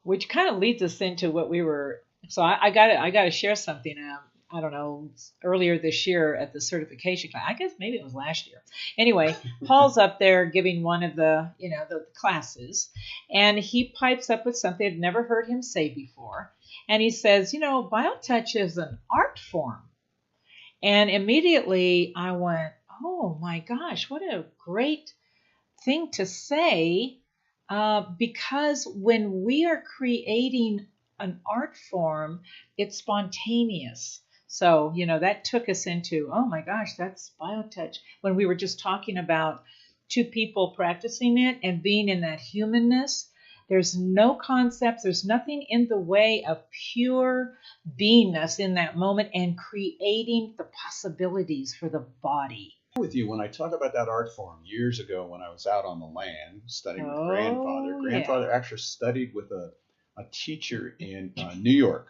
which kind of leads us into what we were. So I got to share something. I don't know, earlier this year at the certification class. I guess maybe it was last year. Anyway, Paul's up there giving one of the classes, and he pipes up with something I'd never heard him say before. And he says, biotouch is an art form. And immediately I went, oh my gosh, what a great thing to say, because when we are creating an art form, it's spontaneous. So, that took us into, oh my gosh, that's biotouch. When we were just talking about two people practicing it and being in that humanness, there's no concepts, there's nothing in the way of pure beingness in that moment and creating the possibilities for the body. With you when I talk about that art form years ago when I was out on the land studying with grandfather. Yeah. Grandfather actually studied with a teacher in New York.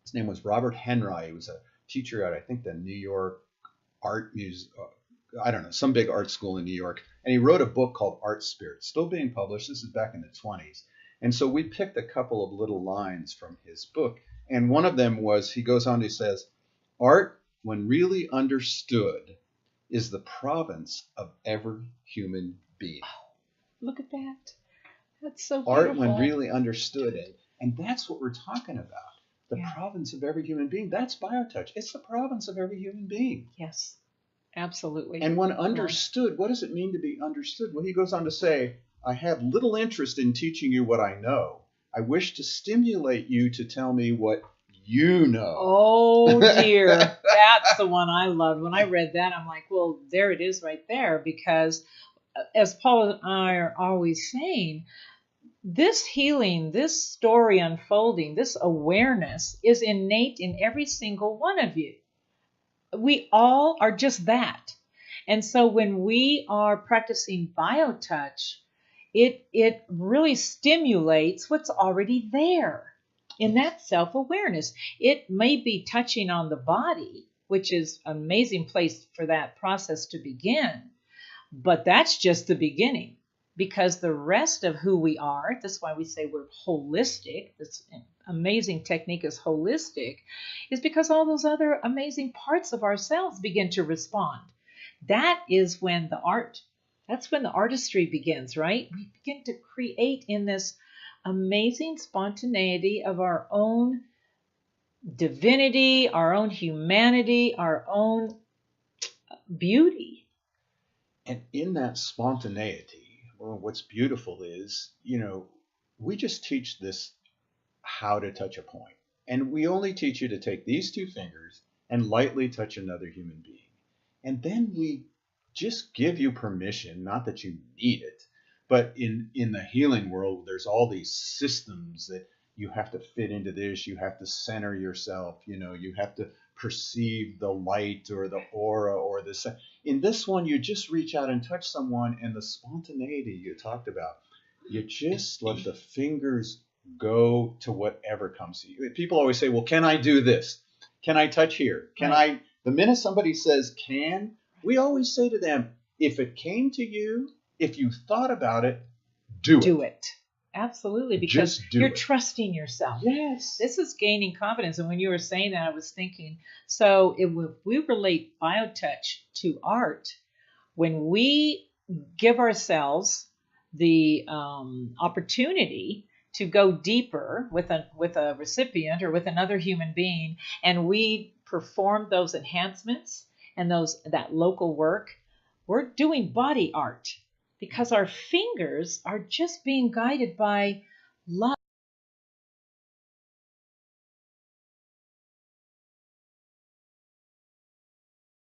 His name was Robert Henry. He was a teacher at, I think, the New York Art Museum. I don't know, some big art school in New York. And he wrote a book called Art Spirit, still being published. This is back in the 20s. And so we picked a couple of little lines from his book. And one of them was, he goes on, he says, art, when really understood, is the province of every human being. Look at that. That's so beautiful. Art, when really understood. And that's what we're talking about. The province of every human being. That's biotouch. It's the province of every human being. Yes, absolutely. And when understood, what does it mean to be understood? Well, he goes on to say, I have little interest in teaching you what I know. I wish to stimulate you to tell me what you know. Oh, dear. That's the one I loved. When I read that, I'm like, well, there it is right there. Because as Paul and I are always saying, this healing, this story unfolding, this awareness is innate in every single one of you. We all are just that. And so when we are practicing biotouch, it really stimulates what's already there in that self-awareness. It may be touching on the body, which is an amazing place for that process to begin, but that's just the beginning. Because the rest of who we are, that's why we say we're holistic, this amazing technique is holistic, is because all those other amazing parts of ourselves begin to respond. That is when that's when the artistry begins, right? We begin to create in this amazing spontaneity of our own divinity, our own humanity, our own beauty. And in that spontaneity, well, what's beautiful is, we just teach this how to touch a point. And we only teach you to take these two fingers and lightly touch another human being. And then we just give you permission, not that you need it, but in the healing world, there's all these systems that you have to fit into this. You have to center yourself. You have to perceive the light or the aura or the. In this one, you just reach out and touch someone, and the spontaneity you talked about, you just let the fingers go to whatever comes to you. People always say, well, can I do this? Can I touch here? Can I? The minute somebody says can, we always say to them, if it came to you, if you thought about it, do it. Do it. Absolutely, because you're trusting yourself. Yes. This is gaining confidence. And when you were saying that, I was thinking, so if we relate biotouch to art, when we give ourselves the opportunity to go deeper with a recipient or with another human being, and we perform those enhancements and that local work, we're doing body art. Because our fingers are just being guided by love.